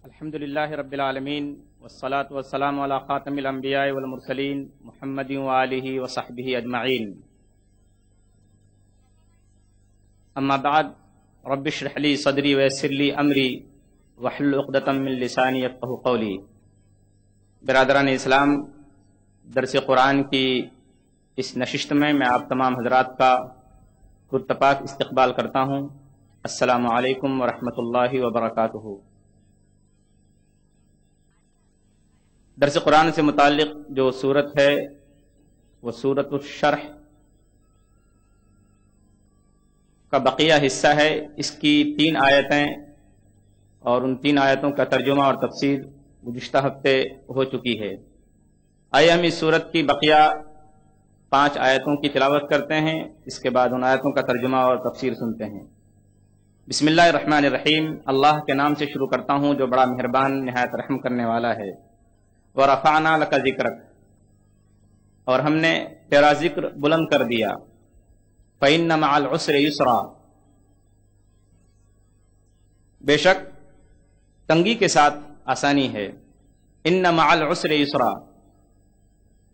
الحمد للہ رب العالمین والصلاة والسلام علی خاتم الانبیاء والمرسلین محمد وآلہ وصحبہ اجمعین اما بعد رب اشرح لی صدری ویسر لی امری واحلل عقدۃ من لسانی یفقہوا قولی۔ برادران اسلام، درس قرآن کی اس نشست میں آپ تمام حضرات کا پرتپاک استقبال کرتا ہوں۔ السلام علیکم ورحمۃ اللہ وبرکاتہ۔ درس قرآن سے متعلق جو صورت ہے وہ سورۃ الشرح کا بقیہ حصہ ہے۔ اس کی 3 آیتیں اور ان 3 آیتوں کا ترجمہ اور تفسیر گزشتہ ہفتے ہو چکی ہے۔ آئیے ہم اس سورت کی بقیہ 5 آیتوں کی تلاوت کرتے ہیں، اس کے بعد ان آیتوں کا ترجمہ اور تفسیر سنتے ہیں۔ بسم اللہ الرحمن الرحیم، اللہ کے نام سے شروع کرتا ہوں جو بڑا مہربان نہایت رحم کرنے والا ہے۔ وَرَفَعْنَا لَكَ ذِكْرَكَ، اور ہم نے تیرا ذکر بلند کر دیا۔ فَإِنَّ مَعَ الْعُسْرِ يُسْرًا، بے شک تنگی کے ساتھ آسانی ہے۔ إِنَّ مَعَ الْعُسْرِ يُسْرًا،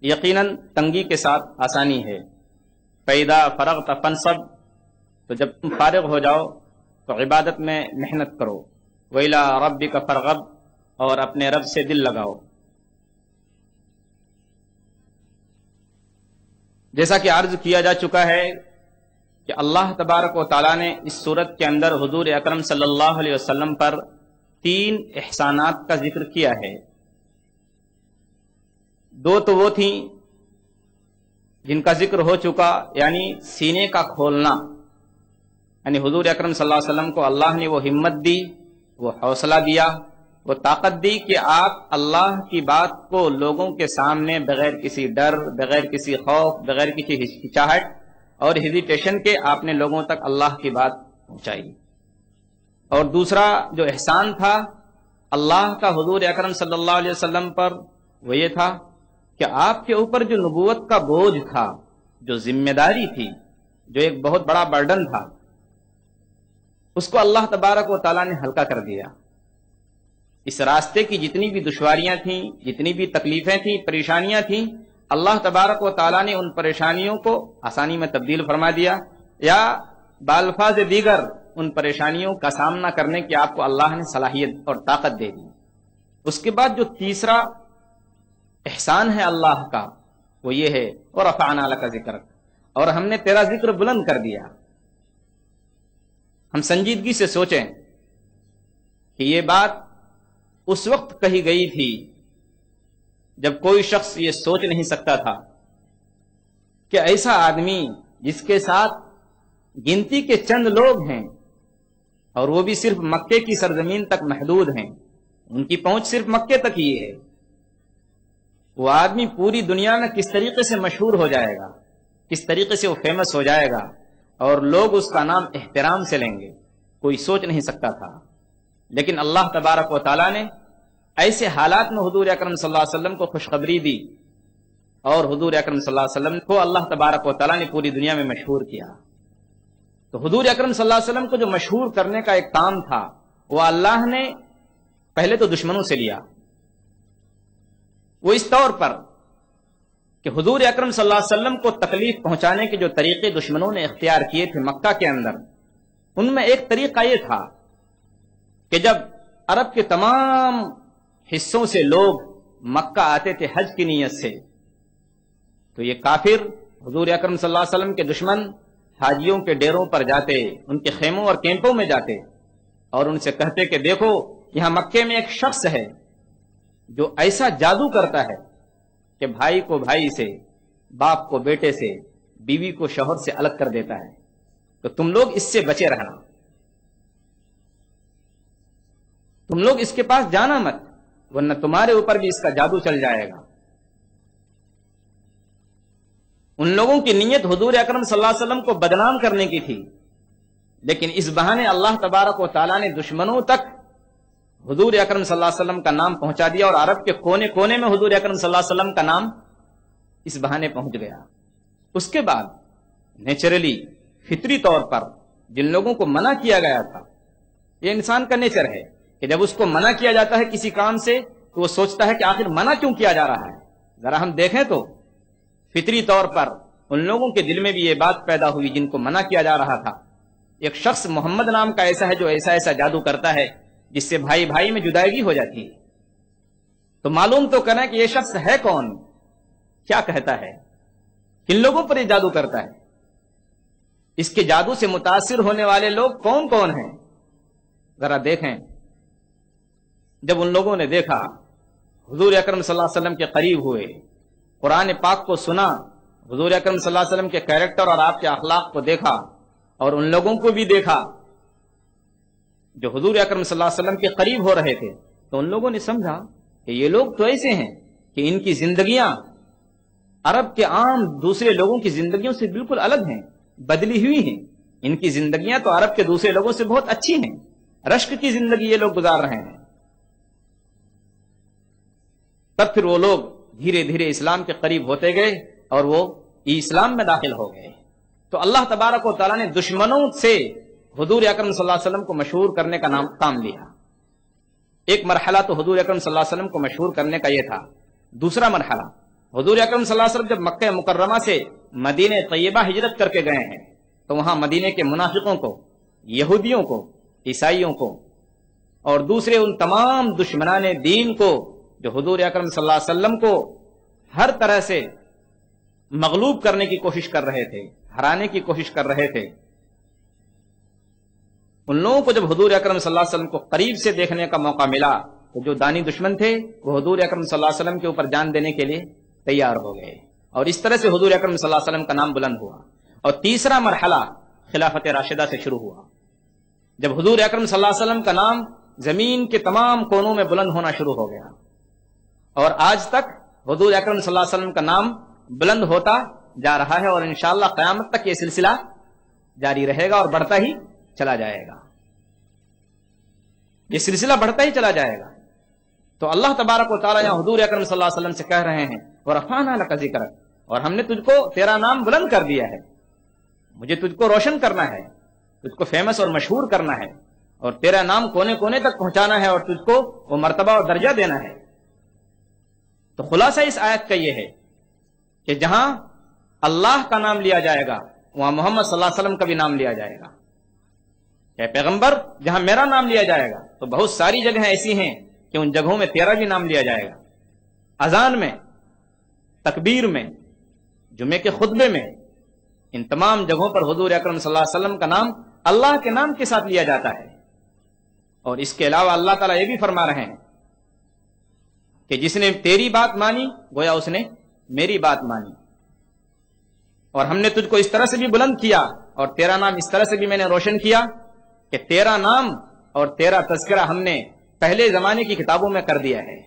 یقیناً تنگی کے ساتھ آسانی ہے۔ فَإِذَا فَرَغْتَ فَانْصَبْ، تو جب تم فارغ ہو جاؤ تو عبادت میں محنت کرو۔ وَإِلَىٰ رَبِّكَ فَارْغَب، اور اپنے رب سے دل لگاؤ۔ جیسا کہ عرض کیا جا چکا ہے کہ اللہ تبارک و تعالیٰ نے اس صورت کے اندر حضور اکرم صلی اللہ علیہ وسلم پر 3 احسانات کا ذکر کیا ہے۔ 2 تو وہ تھیں جن کا ذکر ہو چکا، یعنی سینے کا کھولنا، یعنی حضور اکرم صلی اللہ علیہ وسلم کو اللہ نے وہ ہمت دی، وہ حوصلہ دیا، وہ طاقت دی کہ آپ اللہ کی بات کو لوگوں کے سامنے بغیر کسی ڈر، بغیر کسی خوف، بغیر کسی ہچکچاہٹ اور ہیزیٹیشن کے آپ نے لوگوں تک اللہ کی بات پہنچائی۔ اور دوسرا جو احسان تھا اللہ کا حضور اکرم صلی اللہ علیہ وسلم پر، وہ یہ تھا کہ آپ کے اوپر جو نبوت کا بوجھ تھا، جو ذمہ داری تھی، جو ایک بہت بڑا برڈن تھا، اس کو اللہ تبارک و تعالیٰ نے ہلکا کر دیا۔ اس راستے کی جتنی بھی دشواریاں تھیں، جتنی بھی تکلیفیں تھیں، پریشانیاں تھیں، اللہ تبارک و تعالیٰ نے ان پریشانیوں کو آسانی میں تبدیل فرما دیا، یا بالفاظ دیگر ان پریشانیوں کا سامنا کرنے کی آپ کو اللہ نے صلاحیت اور طاقت دے دی۔ اس کے بعد جو تیسرا احسان ہے اللہ کا، وہ یہ ہے وَرَفَعْنَا لَكَ ذِكْرَكَ، اور ہم نے تیرا ذکر بلند کر دیا۔ ہم سنجیدگی سے سوچیں کہ یہ بات اس وقت کہی گئی تھی جب کوئی شخص یہ سوچ نہیں سکتا تھا کہ ایسا آدمی جس کے ساتھ گنتی کے چند لوگ ہیں اور وہ بھی صرف مکے کی سرزمین تک محدود ہیں، ان کی پہنچ صرف مکے تک ہی ہے، وہ آدمی پوری دنیا میں کس طریقے سے مشہور ہو جائے گا، کس طریقے سے وہ فیمس ہو جائے گا اور لوگ اس کا نام احترام سے لیں گے، کوئی سوچ نہیں سکتا تھا۔ لیکن اللہ تبارک و تعالیٰ نے ایسے حالات میں حضور اکرم صلی اللہ علیہ وسلم کو خوشخبری دی، اور حضور اکرم صلی اللہ علیہ وسلم کو اللہ تبارک و تعالیٰ نے پوری دنیا میں مشہور کیا۔ تو حضور اکرم صلی اللہ علیہ وسلم کو جو مشہور کرنے کا ایک کام تھا، وہ اللہ نے پہلے تو دشمنوں سے لیا۔ وہ اس طور پر کہ حضور اکرم صلی اللہ علیہ وسلم کو تکلیف پہنچانے کے جو طریقے دشمنوں نے اختیار کیے تھے مکہ کے اندر، ان میں ایک طریقہ یہ تھا کہ جب عرب کے تمام حصوں سے لوگ مکہ آتے تھے حج کی نیت سے، تو یہ کافر حضور اکرم صلی اللہ علیہ وسلم کے دشمن حاجیوں کے ڈیروں پر جاتے، ان کے خیموں اور کیمپوں میں جاتے اور ان سے کہتے کہ دیکھو یہاں مکے میں ایک شخص ہے جو ایسا جادو کرتا ہے کہ بھائی کو بھائی سے، باپ کو بیٹے سے، بیوی کو شوہر سے الگ کر دیتا ہے، تو تم لوگ اس سے بچے رہنا، تم لوگ اس کے پاس جانا مت، ورنہ تمہارے اوپر بھی اس کا جادو چل جائے گا۔ ان لوگوں کی نیت حضور اکرم صلی اللہ علیہ وسلم کو بدنام کرنے کی تھی، لیکن اس بہانے اللہ تبارک و تعالیٰ نے دشمنوں تک حضور اکرم صلی اللہ علیہ وسلم کا نام پہنچا دیا، اور عرب کے کونے کونے میں حضور اکرم صلی اللہ علیہ وسلم کا نام اس بہانے پہنچ گیا۔ اس کے بعد نیچرلی، فطری طور پر جن لوگوں کو منع کیا گیا تھا، یہ انسان کا نیچر ہے کہ جب اس کو منع کیا جاتا ہے کسی کام سے تو وہ سوچتا ہے کہ آخر منع کیوں کیا جا رہا ہے. ذرا ہم دیکھیں تو فطری طور پر ان لوگوں کے دل میں بھی یہ بات پیدا ہوئی جن کو منع کیا جا رہا تھا. ایک شخص محمد نام کا ایسا ہے جو ایسا ایسا جادو کرتا ہے جس سے بھائی بھائی میں جدائیگی ہو جاتی ہے. تو معلوم تو کریں کہ یہ شخص ہے کون, کیا کہتا ہے, کن لوگوں پر یہ جادو کرتا ہے, اس کے جادو سے متاثر ہونے والے لوگ کون کون ہیں. ذرا دیکھیں. جب ان لوگوں نے دیکھا, حضور اکرم صلی اللہ علیہ وسلم کے قریب ہوئے, قرآن پاک کو سنا, حضور اکرم صلی اللہ علیہ وسلم کے کیریکٹر اور آپ کے اخلاق کو دیکھا, اور ان لوگوں کو بھی دیکھا جو حضور اکرم صلی اللہ علیہ وسلم کے قریب ہو رہے تھے, تو ان لوگوں نے سمجھا کہ یہ لوگ تو ایسے ہیں کہ ان کی زندگیاں عرب کے عام دوسرے لوگوں کی زندگیوں سے بالکل الگ ہیں, بدلی ہوئی ہیں. ان کی زندگیاں تو عرب کے دوسرے لوگوں سے بہت اچھی ہیں, رشک کی زندگی یہ لوگ گزار رہے ہیں. تب پھر وہ لوگ دھیرے دھیرے اسلام کے قریب ہوتے گئے اور وہ اسلام میں داخل ہو گئے. تو اللہ تبارک و تعالیٰ نے دشمنوں سے حضور اکرم صلی اللہ علیہ وسلم کو مشہور کرنے کا کام لیا. ایک مرحلہ تو حضور اکرم صلی اللہ علیہ وسلم کو مشہور کرنے کا یہ تھا. دوسرا مرحلہ, حضور اکرم صلی اللہ علیہ وسلم جب مکہ مکرمہ سے مدینہ طیبہ ہجرت کر کے گئے ہیں تو وہاں مدینہ کے منافقوں کو, یہودیوں کو, عیسائیوں کو اور دوسرے ان تمام دشمنان دین کو جو حضور اکرم صلی اللہ علیہ وسلم کو ہر طرح سے مغلوب کرنے کی کوشش کر رہے تھے, ہرانے کی کوشش کر رہے تھے, ان لوگوں کو جب حضور اکرم صلی اللہ علیہ وسلم کو قریب سے دیکھنے کا موقع ملا تو جو دانی دشمن تھے وہ حضور اکرم صلی اللہ علیہ وسلم کے اوپر جان دینے کے لیے تیار ہو گئے, اور اس طرح سے حضور اکرم صلی اللہ علیہ وسلم کا نام بلند ہوا. اور تیسرا مرحلہ خلافت راشدہ سے شروع ہوا, جب حضور اکرم صلی اللہ علیہ وسلم کا نام زمین کے تمام کونوں میں بلند ہونا شروع ہو گیا, اور آج تک حضور اکرم صلی اللہ علیہ وسلم کا نام بلند ہوتا جا رہا ہے, اور انشاءاللہ قیامت تک یہ سلسلہ جاری رہے گا اور بڑھتا ہی چلا جائے گا. یہ سلسلہ بڑھتا ہی چلا جائے گا. تو اللہ تبارک و تعالیٰ یہاں حضور اکرم صلی اللہ علیہ وسلم سے کہہ رہے ہیں وَرَفَعْنَا لَكَ ذِكْرَكَ, اور ہم نے تجھ کو تیرا نام بلند کر دیا ہے. مجھے تجھ کو روشن کرنا ہے, تجھ کو فیمس اور مشہور کرنا ہے, اور تیرا نام کونے کونے تک پہنچانا ہے, اور تجھ کو وہ مرتبہ اور درجہ دینا ہے. تو خلاصہ اس آیت کا یہ ہے کہ جہاں اللہ کا نام لیا جائے گا وہاں محمد صلی اللہ علیہ وسلم کا بھی نام لیا جائے گا. اے پیغمبر, جہاں میرا نام لیا جائے گا تو بہت ساری جگہیں ایسی ہیں کہ ان جگہوں میں تیرا بھی نام لیا جائے گا. اذان میں, تکبیر میں, جمعے کے خطبے میں, ان تمام جگہوں پر حضور اکرم صلی اللہ علیہ وسلم کا نام اللہ کے نام کے ساتھ لیا جاتا ہے. اور اس کے علاوہ اللہ تعالیٰ یہ بھی فرما رہے ہیں کہ جس نے تیری بات مانی گویا اس نے میری بات مانی, اور ہم نے تجھ کو اس طرح سے بھی بلند کیا اور تیرا نام اس طرح سے بھی میں نے روشن کیا کہ تیرا نام اور تیرا تذکرہ ہم نے پہلے زمانے کی کتابوں میں کر دیا ہے.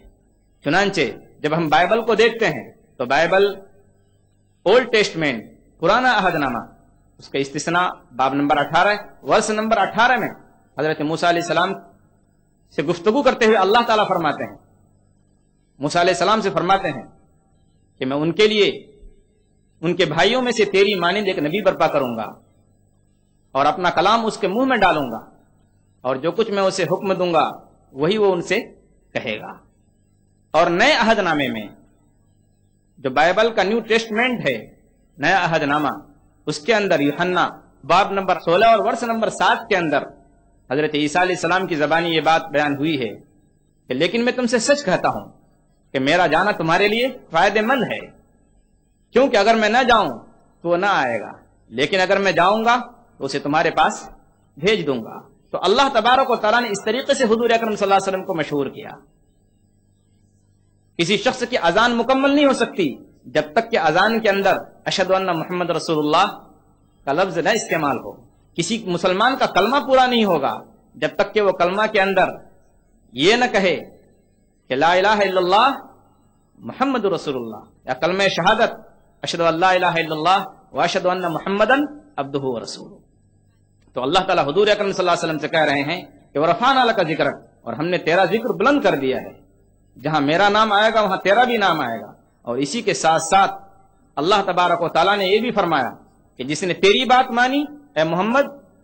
چنانچہ جب ہم بائبل کو دیکھتے ہیں تو بائبل اولڈ ٹیسٹمنٹ پرانا عہد نامہ, اس کا استثناء باب نمبر 18 ورس نمبر 18 میں حضرت موسیٰ علیہ السلام سے گفتگو کرتے ہوئے اللہ تعالیٰ فرماتے ہیں, موسیٰ علیہ السلام سے فرماتے ہیں کہ میں ان کے لیے ان کے بھائیوں میں سے تیری مانند ایک نبی برپا کروں گا اور اپنا کلام اس کے منہ میں ڈالوں گا, اور جو کچھ میں اسے حکم دوں گا وہی وہ ان سے کہے گا. اور نئے عہد نامے میں جو بائبل کا نیو ٹیسٹمنٹ ہے, نیا عہد نامہ, اس کے اندر یوحنا باب نمبر 16 اور ورس نمبر 7 کے اندر حضرت عیسیٰ علیہ السلام کی زبانی یہ بات بیان ہوئی ہے کہ لیکن میں تم سے سچ کہتا ہوں کہ میرا جانا تمہارے لیے فائدہ مند ہے, کیونکہ اگر میں نہ جاؤں تو وہ نہ آئے گا, لیکن اگر میں جاؤں گا تو اسے تمہارے پاس بھیج دوں گا. تو اللہ تبارک و تعالیٰ نے اس طریقے سے حضور اکرم صلی اللہ علیہ وسلم کو مشہور کیا. کسی شخص کی اذان مکمل نہیں ہو سکتی جب تک کہ اذان کے اندر اشہد ان محمد رسول اللہ کا لفظ نہ استعمال ہو. کسی مسلمان کا کلمہ پورا نہیں ہوگا جب تک کہ وہ کلمہ کے اندر یہ نہ کہے کہ لا الہ الا اللہ محمد رسول اللہ, یا کلمہ شہادت اشہد ان لا الہ الا اللہ واشہد ان محمدن عبدہ ورسولہ. تو اللہ تعالیٰ حضور اکرم صلی اللہ علیہ وسلم سے کہہ رہے ہیں کہ وَرَفَعْنَا لَكَ ذِكْرَكَ, اور ہم نے تیرا ذکر بلند کر دیا ہے. جہاں میرا نام آئے گا وہاں تیرا بھی نام آئے گا. اور اسی کے ساتھ ساتھ اللہ تبارک و تعالیٰ نے یہ بھی فرمایا کہ جس نے تیری بات مانی اے محمد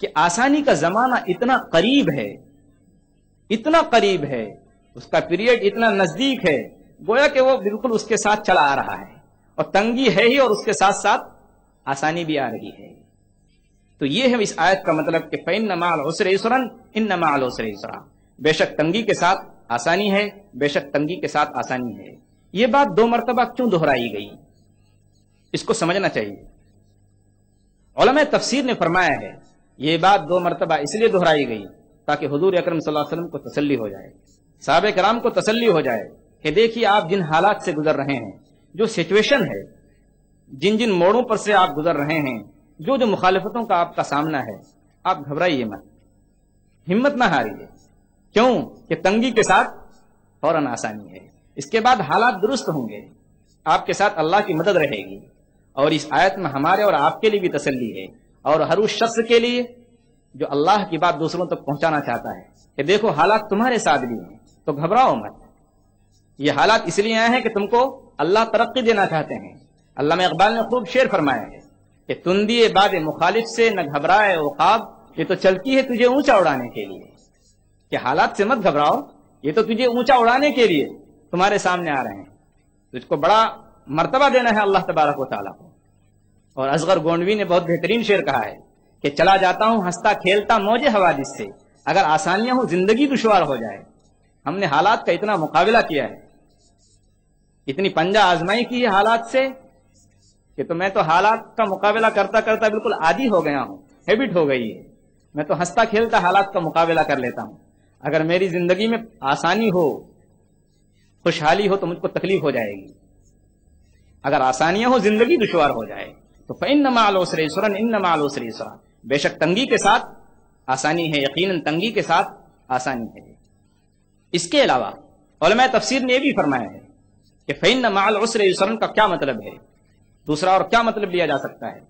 کہ آسانی کا زمانہ اتنا قریب ہے، اتنا قریب ہے، اس کا پیریڈ اتنا نزدیک ہے، گویا کہ وہ بالکل اس کے ساتھ چلا آ رہا ہے، اور تنگی ہے ہی اور اس کے ساتھ ساتھ آسانی بھی آ رہی ہے۔ تو یہ ہے اس آیت کا مطلب کہ فَإِنَّ مَعَ الْعُسْرِ يُسْرًا إِنَّ مَعَ الْعُسْرِ يُسْرًا، بے شک تنگی کے ساتھ آسانی ہے، بے شک تنگی کے ساتھ آسانی ہے۔ یہ بات 2 مرتبہ کیوں دہرائی گئی، اس کو سمجھنا چاہیے۔ علماء تفسیر نے فرمایا ہے یہ بات 2 مرتبہ اس لیے دہرائی گئی تاکہ حضور اکرم صلی اللہ علیہ وسلم کو تسلی ہو جائے، صحابہ کرام کو تسلی ہو جائے کہ دیکھیے آپ جن حالات سے گزر رہے ہیں، جو سچویشن ہے، جن موڑوں پر سے آپ گزر رہے ہیں، جو مخالفتوں کا آپ کا سامنا ہے، آپ گھبرائیے مت، ہمت نہ ہاریے۔ کیوں کہ تنگی کے ساتھ فوراً آسانی ہے، اس کے بعد حالات درست ہوں گے، آپ کے ساتھ اللہ کی مدد رہے گی۔ اور اس آیت میں ہمارے اور آپ کے لیے بھی تسلی ہے، اور ہر اس شخص کے لیے جو اللہ کی بات دوسروں تک پہنچانا چاہتا ہے کہ دیکھو حالات تمہارے ساتھ بھی ہیں، تو گھبراؤ مت۔ یہ حالات اس لیے آئے ہیں کہ تم کو اللہ ترقی دینا چاہتے ہیں۔ علامہ اقبال نے خوب شعر فرمایا ہے کہ تندی باد مخالف سے نہ گھبرائے عقاب، یہ تو چلتی ہے تجھے اونچا اڑانے کے لیے، کہ حالات سے مت گھبراؤ، یہ تو تجھے اونچا اڑانے کے لیے تمہارے سامنے آ رہے ہیں، تجھ کو بڑا مرتبہ دینا ہے اللہ تبارک و تعالیٰ کو۔ اور اصغر گونڈوی نے بہت بہترین شعر کہا ہے کہ چلا جاتا ہوں ہنستا کھیلتا موج حوادث سے، اگر آسانیاں ہوں زندگی دشوار ہو جائے۔ ہم نے حالات کا اتنا مقابلہ کیا ہے، اتنی پنجہ آزمائی کی ہے حالات سے کہ تو میں تو حالات کا مقابلہ کرتا کرتا بالکل عادی ہو گیا ہوں، ہیبٹ ہو گئی ہے۔ میں تو ہنستا کھیلتا حالات کا مقابلہ کر لیتا ہوں، اگر میری زندگی میں آسانی ہو، خوشحالی ہو تو مجھ کو تکلیف ہو جائے گی، اگر آسانیاں ہو زندگی دشوار ہو جائے تو فَإِنَّ مَعَ الْعُسْرِ يُسْرًا إِنَّ مَعَ الْعُسْرِ يُسْرًا، بے شک تنگی کے ساتھ آسانی ہے، یقیناً تنگی کے ساتھ آسانی ہے۔ اس کے علاوہ علماء تفسیر نے یہ بھی فرمایا ہے کہ فَإِنَّ مَعَ الْعُسْرِ يُسْرًا کا کیا مطلب ہے، دوسرا اور کیا مطلب لیا جا سکتا ہے۔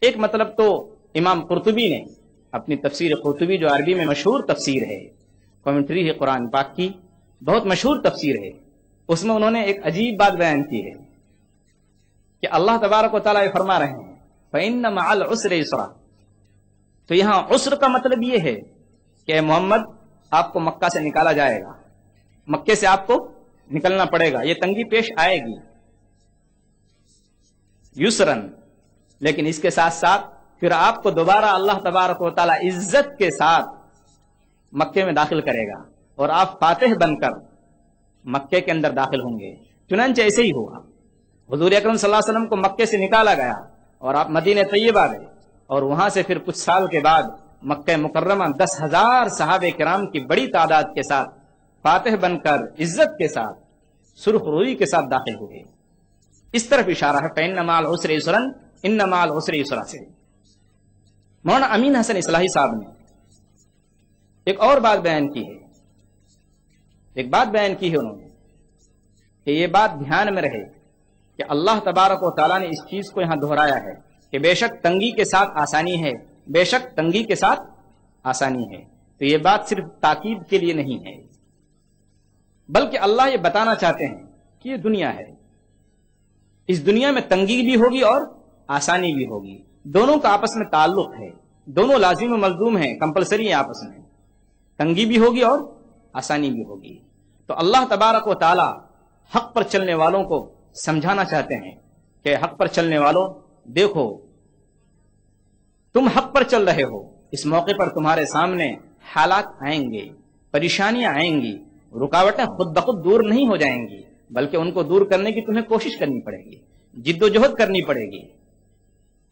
ایک مطلب تو امام قرطبی نے اپنی تفسیر قرطبی، جو عربی میں مشہور تفسیر ہے، کمنٹری ہے قرآن پاک کی، بہت مشہور تفسیر ہے، اس میں انہوں نے ایک عجیب بات بیان کی ہے کہ اللہ تبارک و تعالیٰ یہ فرما رہے ہیں فَإِنَّ مَعَ الْعُسْرِ يُسْرًا، تو یہاں عسر کا مطلب یہ ہے کہ اے محمد آپ کو مکہ سے نکالا جائے گا، مکے سے آپ کو نکلنا پڑے گا، یہ تنگی پیش آئے گی، یسرن، لیکن اس کے ساتھ ساتھ پھر آپ کو دوبارہ اللہ تبارک و تعالیٰ عزت کے ساتھ مکے میں داخل کرے گا، اور آپ فاتح بن کر مکے کے اندر داخل ہوں گے۔ چنانچہ ایسے ہی ہوا، حضور اکرم صلی اللہ علیہ وسلم کو مکے سے نکالا گیا اور آپ مدینہ طیبہ گئے، اور وہاں سے پھر کچھ سال کے بعد مکہ مکرمہ 10,000 صحابہ کرام کی بڑی تعداد کے ساتھ فاتح بن کر عزت کے ساتھ سرخ روئی کے ساتھ داخل ہوئے۔ اس طرف اشارہ ہے فَإِنَّ مَعَ الْعُسْرِ يُسْرًا إِنَّ مَعَ الْعُسْرِ يُسْرًا سے۔ مولانا امین حسن اصلاحی صاحب نے ایک اور بات بیان کی ہے، انہوں نے کہ یہ بات دھیان میں رہے کہ اللہ تبارک و تعالیٰ نے اس چیز کو یہاں دہرایا ہے کہ بے شک تنگی کے ساتھ آسانی ہے، بے شک تنگی کے ساتھ آسانی ہے، تو یہ بات صرف تاکید کے لیے نہیں ہے، بلکہ اللہ یہ بتانا چاہتے ہیں کہ یہ دنیا ہے، اس دنیا میں تنگی بھی ہوگی اور آسانی بھی ہوگی، دونوں کا آپس میں تعلق ہے، دونوں لازم و ملزوم ہیں، کمپلسری ہیں آپس میں، تنگی بھی ہوگی اور آسانی بھی ہوگی۔ تو اللہ تبارک و تعالی حق پر چلنے والوں کو سمجھانا چاہتے ہیں کہ حق پر چلنے والوں دیکھو، تم حق پر چل رہے ہو، اس موقع پر تمہارے سامنے حالات آئیں گے، پریشانیاں آئیں گی، رکاوٹیں خود بخود دور نہیں ہو جائیں گی، بلکہ ان کو دور کرنے کی تمہیں کوشش کرنی پڑے گی، جد و جہد کرنی پڑے گی،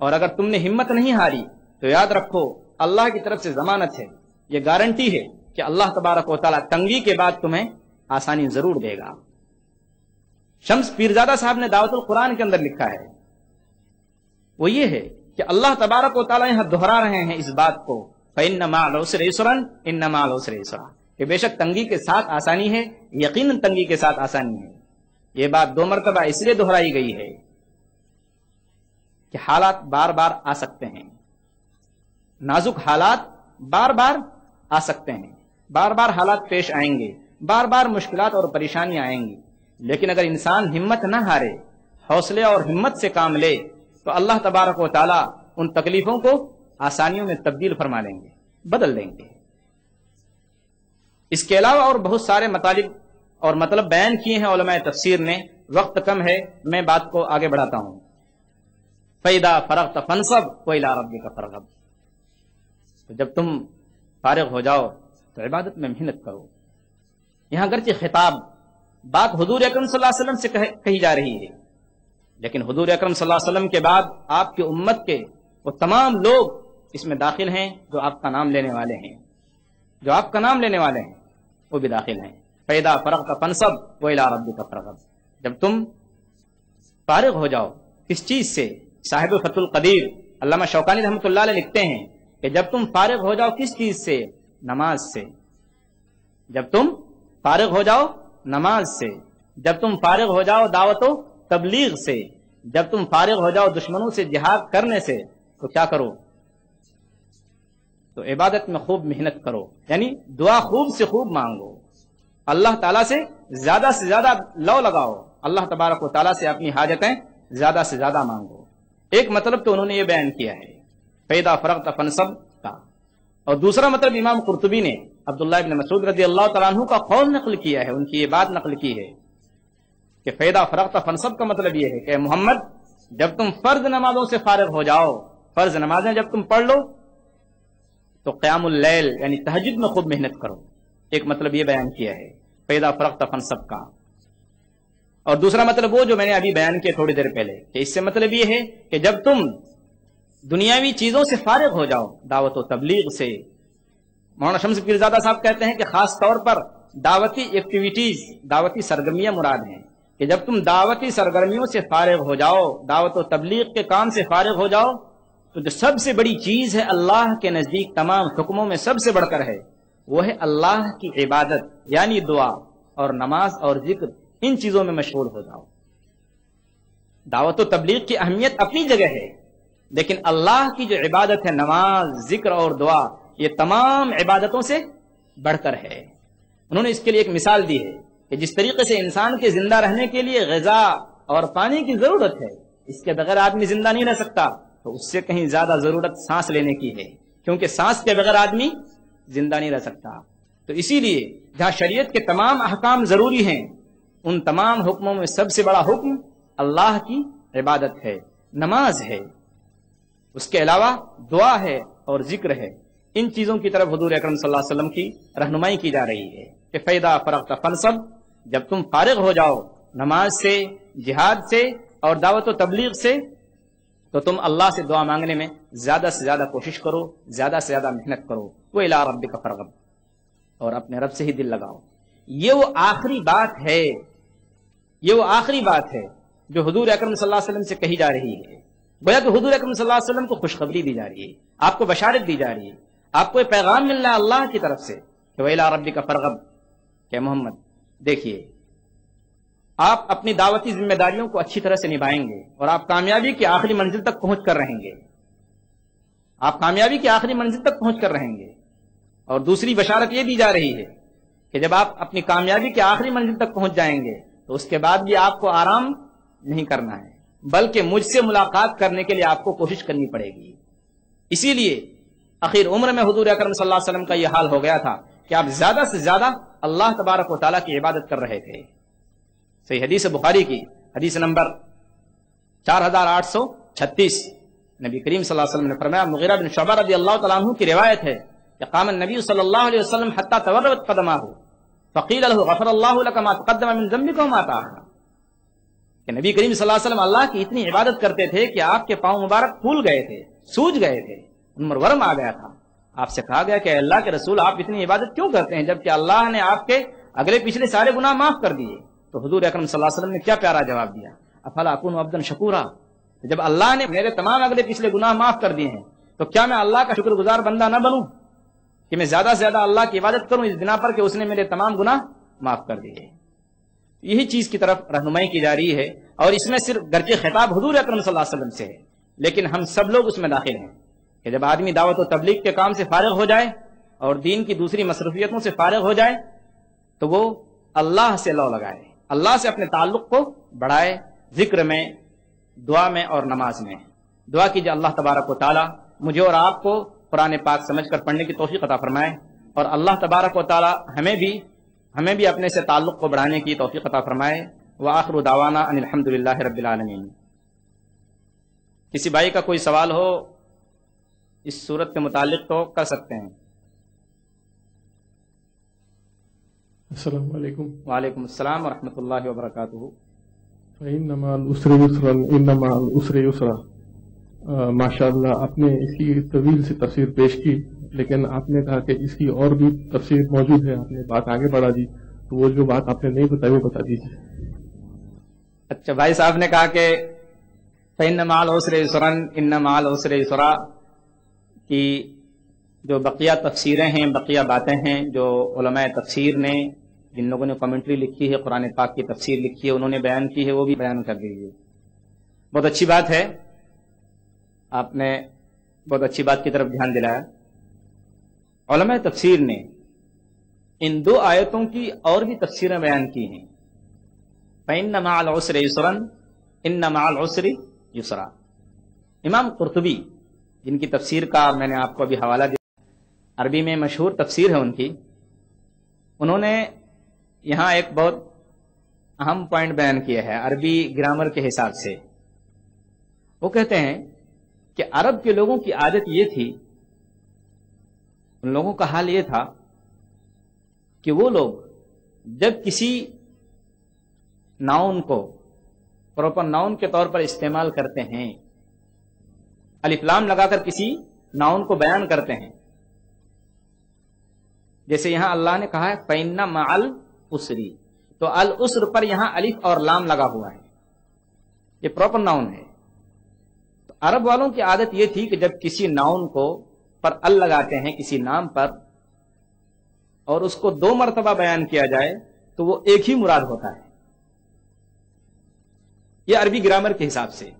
اور اگر تم نے ہمت نہیں ہاری تو یاد رکھو اللہ کی طرف سے ضمانت ہے، یہ گارنٹی ہے کہ اللہ تبارک و تعالیٰ تنگی کے بعد تمہیں آسانی ضرور دے گا۔ شمس پیرزادہ صاحب نے دعوت القرآن کے اندر لکھا ہے، وہ یہ ہے کہ اللہ تبارک و تعالیٰ یہاں دہرا رہے ہیں اس بات کو، فَإِنَّ مَعَ الْعُسْرِ يُسْرًا إِنَّ مَعَ الْعُسْرِ يُسْرًا، کہ بے شک تنگی کے ساتھ آسانی ہے، یقیناً تنگی کے ساتھ آسانی ہے۔ یہ بات 2 مرتبہ اس لیے دہرائی گئی ہے کہ حالات بار بار آ سکتے ہیں، نازک حالات بار بار آ سکتے ہیں، بار بار حالات پیش آئیں گے، بار بار مشکلات اور پریشانیاں آئیں گی، لیکن اگر انسان ہمت نہ ہارے، حوصلے اور ہمت سے کام لے، تو اللہ تبارک و تعالیٰ ان تکلیفوں کو آسانیوں میں تبدیل فرما لیں گے، بدل دیں گے۔ اس کے علاوہ اور بہت سارے مطالب اور مطلب بیان کیے ہیں علماء تفسیر نے، وقت کم ہے، میں بات کو آگے بڑھاتا ہوں۔ فَإِذَا فَرَغْتَ فَانْصَبْ وَإِلَىٰ رَبِّكَ فَارْغَب، تو جب تم فارغ ہو جاؤ تو عبادت میں محنت کرو۔ یہاں اگرچہ خطاب بات حضور اکرم صلی اللہ علیہ وسلم سے کہی جا رہی ہے، لیکن حضور اکرم صلی اللہ علیہ وسلم کے بعد آپ کی امت کے وہ تمام لوگ اس میں داخل ہیں جو آپ کا نام لینے والے ہیں، جو آپ کا نام لینے والے ہیں وہ بھی داخل ہیں۔ فَإِذَا فَرَغْتَ فَانْصَبْ وَإِلَىٰ رَبِّكَ فَارْغَب، جب تم فارغ ہو جاؤ کس چیز سے؟ صاحب فتح القدیر علامہ شوکانی رحمۃ اللہ علیہ لکھتے ہیں کہ جب تم فارغ ہو جاؤ کس چیز سے؟ نماز سے۔ جب تم فارغ ہو جاؤ نماز سے، جب تم فارغ ہو جاؤ دعوت و تبلیغ سے، جب تم فارغ ہو جاؤ دشمنوں سے جہاد کرنے سے، تو کیا کرو؟ تو عبادت میں خوب محنت کرو، یعنی دعا خوب سے خوب مانگو، اللہ تعالیٰ سے زیادہ لو لگاؤ، اللہ تبارک و تعالیٰ سے اپنی حاجتیں زیادہ سے زیادہ مانگو۔ ایک مطلب تو انہوں نے یہ بیان کیا ہے فَإِذَا فَرَغْتَ فَانْصَبْ کا، اور دوسرا مطلب امام قرطبی نے عبداللہ ابن مسعود رضی اللہ تعالیٰ عنہ کا قول نقل کیا ہے، ان کی یہ بات نقل کی ہے کہ فَإِذَا فَرَغْتَ فَانْصَبْ کا مطلب یہ ہے کہ محمد جب تم فرض نمازوں سے فارغ ہو جاؤ، فرض نمازیں جب تم پڑھ لو تو قیام اللیل یعنی تہجد میں خوب محنت کرو۔ ایک مطلب یہ بیان کیا ہے فَإِذَا فَرَغْتَ فَانْصَبْ کا، اور دوسرا مطلب وہ جو میں نے ابھی بیان کیا تھوڑی دیر پہلے کہ اس سے مطلب یہ ہے کہ جب تم دنیاوی چیزوں سے فارغ ہو جاؤ، دعوت و تبلیغ سے۔ مولانا شمس پیرزادہ صاحب کہتے ہیں کہ خاص طور پر دعوتی ایکٹیویٹیز، دعوتی سرگرمیاں مراد ہیں کہ جب تم دعوتی سرگرمیوں سے فارغ ہو جاؤ، دعوت و تبلیغ کے کام سے فارغ ہو جاؤ، تو جو سب سے بڑی چیز ہے اللہ کے نزدیک تمام حکموں میں سب سے بڑھ کر ہے، وہ ہے اللہ کی عبادت، یعنی دعا اور نماز اور ذکر، ان چیزوں میں مشغول ہو جاؤ۔ دعوت و تبلیغ کی اہمیت اپنی جگہ ہے، لیکن اللہ کی جو عبادت ہے، نماز، ذکر اور دعا، یہ تمام عبادتوں سے بڑھ کر ہے۔ انہوں نے اس کے لیے ایک مثال دی ہے کہ جس طریقے سے انسان کے زندہ رہنے کے لیے غذا اور پانی کی ضرورت ہے، اس کے بغیر آدمی زندہ نہیں رہ سکتا، تو اس سے کہیں زیادہ ضرورت سانس لینے کی ہے، کیونکہ سانس کے بغیر آدمی زندہ نہیں رہ سکتا۔ تو اسی لیے جہاں شریعت کے تمام احکام ضروری ہیں، ان تمام حکموں میں سب سے بڑا حکم اللہ کی عبادت ہے، نماز ہے، اس کے علاوہ دعا ہے اور ذکر ہے۔ ان چیزوں کی طرف حضور اکرم صلی اللہ علیہ وسلم کی رہنمائی کی جا رہی ہے کہ فَإِذَا فَرَغْتَ فَانْصَبْ، جب تم فارغ ہو جاؤ نماز سے، جہاد سے اور دعوت و تبلیغ سے، تو تم اللہ سے دعا مانگنے میں زیادہ سے زیادہ کوشش کرو، زیادہ سے زیادہ محنت کرو۔ وَإِلَىٰ رَبِّكَ فَارْغَب، اور اپنے رب سے ہی دل لگاؤ۔ یہ وہ آخری بات ہے، یہ وہ آخری بات ہے جو حضور اکرم صلی اللہ علیہ وسلم سے کہی جا رہی ہے۔ گویا کہ حضور اکرم صلی اللہ علیہ وسلم کو خوشخبری دی جا رہی ہے، آپ کو بشارت دی جا رہی ہے، آپ کو یہ پیغام مل رہا ہے اللہ کی طرف سے کہ وَإِلَىٰ رَبِّكَ فَارْغَب، کہ محمد دیکھیے آپ اپنی دعوتی ذمہ داریوں کو اچھی طرح سے نبھائیں گے اور آپ کامیابی کی آخری منزل تک پہنچ کر رہیں گے، آپ کامیابی کی آخری منزل تک پہنچ کر رہیں گے۔ اور دوسری بشارت یہ دی جا رہی ہے کہ جب آپ اپنی کامیابی کی آخری منزل تک پہنچ جائیں گے تو اس کے بعد بھی آپ کو آرام نہیں کرنا ہے، بلکہ مجھ سے ملاقات کرنے کے لیے آپ کو کوشش کرنی پڑے گی۔ اسی لیے اخیر عمر میں حضور اکرم صلی اللہ علیہ وسلم کا یہ حال ہو گیا تھا کہ آپ زیادہ سے زیادہ اللہ تبارک و تعالیٰ کی عبادت کر رہے تھے۔ صحیح حدیث بخاری کی حدیث نمبر 4836، نبی کریم صلی اللہ علیہ وسلم نے فرمایا، مغیرہ بن شعبہ رضی اللہ تعالیٰ عنہ کی روایت ہے کہ قام النبی صلی اللہ علیہ وسلم حتی تورت قدمہ فقیل له غفر اللہ لک ما تقدم من ذنبک وما تاخر، کہ نبی کریم صلی اللہ علیہ وسلم اللہ کی اتنی عبادت کرتے تھے کہ آپ کے پاؤں مبارک پھول گئے تھے، سوج گئے تھے، ان پر ورم آ گیا تھا۔ آپ سے کہا گیا کہ اللہ کے رسول آپ اتنی عبادت کیوں کرتے ہیں جبکہ اللہ نے آپ کے اگلے پچھلے سارے گناہ معاف کر دیے؟ تو حضور اکرم صلی اللہ علیہ وسلم نے کیا پیارا جواب دیا، افلا اکون عبدا شکورا، جب اللہ نے میرے تمام اگلے پچھلے گناہ معاف کر دیے ہیں تو کیا میں اللہ کا شکر گزار بندہ نہ بنوں کہ میں زیادہ سے زیادہ اللہ کی عبادت کروں اس بنا پر کہ اس نے میرے تمام گناہ معاف کر دیے۔ یہی چیز کی طرف رہنمائی کی جا رہی ہے، اور اس میں صرف گرچہ خطاب حضور اکرم صلی اللہ علیہ وسلم سے ہے لیکن ہم سب لوگ اس میں داخل ہیں کہ جب آدمی دعوت و تبلیغ کے کام سے فارغ ہو جائے اور دین کی دوسری مصروفیتوں سے فارغ ہو جائے تو وہ اللہ سے لو لگائے، اللہ سے اپنے تعلق کو بڑھائے، ذکر میں، دعا میں اور نماز میں۔ دعا کیجیے اللہ تبارک و تعالی مجھے اور آپ کو قرآن پاک سمجھ کر پڑھنے کی توفیق عطا فرمائے، اور اللہ تبارک و تعالی ہمیں بھی اپنے سے تعلق کو بڑھانے کی توفیق عطا فرمائے۔ وآخر دعوانا ان الحمدللہ رب العالمین۔ کسی بھائی کا کوئی سوال ہو اس صورت کے متعلق تو کر سکتے ہیں۔ السلام علیکم۔ وعلیکم السلام ورحمۃ اللہ وبرکاتہ۔ فإن مع العسر یسرا ان مع العسر یسرا۔ ماشاء اللہ، آپ نے اس کی طویل سی تفسیر پیش کی، لیکن آپ نے کہا کہ اس کی اور بھی تفسیر موجود ہے، آپ نے بات آگے بڑھا دی، تو وہ جو بات آپ نے نہیں بتائی وہ بتا دیجیے۔ اچھا، بھائی صاحب نے کہا کہ فإن مع العسر یسرا ان مع العسر یسرا کی جو بقیہ تفسیریں ہیں، بقیہ باتیں ہیں جو علماء تفسیر نے، جن لوگوں نے کمنٹری لکھی ہے، قرآن پاک کی تفسیر لکھی ہے، انہوں نے بیان کی ہے، وہ بھی بیان کر دیجیے۔ بہت اچھی بات ہے، آپ نے بہت اچھی بات کی طرف دھیان دلایا۔ علماء تفسیر نے ان دو آیتوں کی اور بھی تفسیریں بیان کی ہیں۔ فإن مع العسر یسرا ان مع العسر یسرا۔ امام قرطبی، جن کی تفسیر کا میں نے آپ کو ابھی حوالہ دیا، عربی میں مشہور تفسیر ہے ان کی، انہوں نے یہاں ایک بہت اہم پوائنٹ بیان کیا ہے عربی گرامر کے حساب سے۔ وہ کہتے ہیں کہ عرب کے لوگوں کی عادت یہ تھی، ان لوگوں کا حال یہ تھا کہ وہ لوگ جب کسی ناؤن کو پراپر ناؤن کے طور پر استعمال کرتے ہیں، الف لام لگا کر کسی ناؤن کو بیان کرتے ہیں، جیسے یہاں اللہ نے کہا ہے فإن مع العسر، تو العسر پر یہاں الف اور لام لگا ہوا ہے، یہ پراپر ناؤن ہے۔ تو عرب والوں کی عادت یہ تھی کہ جب کسی ناؤن کو پر ال لگاتے ہیں کسی نام پر، اور اس کو دو مرتبہ بیان کیا جائے تو وہ ایک ہی مراد ہوتا ہے، یہ عربی گرامر کے حساب سے۔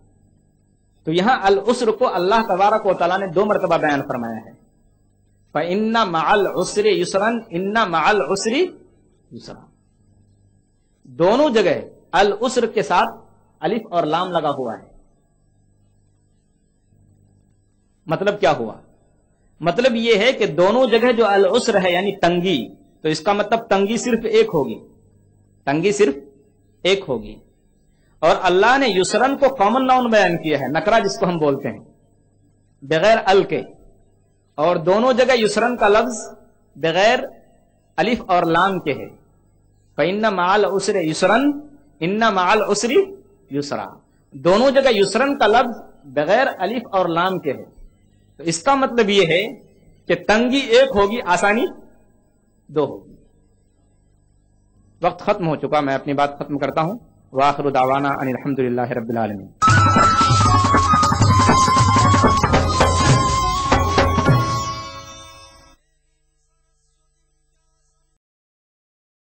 تو یہاں العسر کو اللہ تبارک و تعالیٰ نے دو مرتبہ بیان فرمایا ہے، فإن مع العسر یسرا ان مع العسر یسرا، دونوں جگہ العسر کے ساتھ الف اور لام لگا ہوا ہے۔ مطلب کیا ہوا؟ مطلب یہ ہے کہ دونوں جگہ جو العسر ہے یعنی تنگی، تو اس کا مطلب تنگی صرف ایک ہوگی، تنگی صرف ایک ہوگی۔ اور اللہ نے یسرن کو کامن ناؤن بیان کیا ہے، نکرہ جس کو ہم بولتے ہیں، بغیر ال کے، اور دونوں جگہ یسرن کا لفظ بغیر الف اور لام کے ہے، فإن مع العسر یسرا ان مع العسر یسرا، دونوں جگہ یسرن کا لفظ بغیر الف اور لام کے ہے۔ تو اس کا مطلب یہ ہے کہ تنگی ایک ہوگی، آسانی دو ہوگی۔ وقت ختم ہو چکا، میں اپنی بات ختم کرتا ہوں۔ وآخر دعوانا ان الحمدللہ رب العالمین۔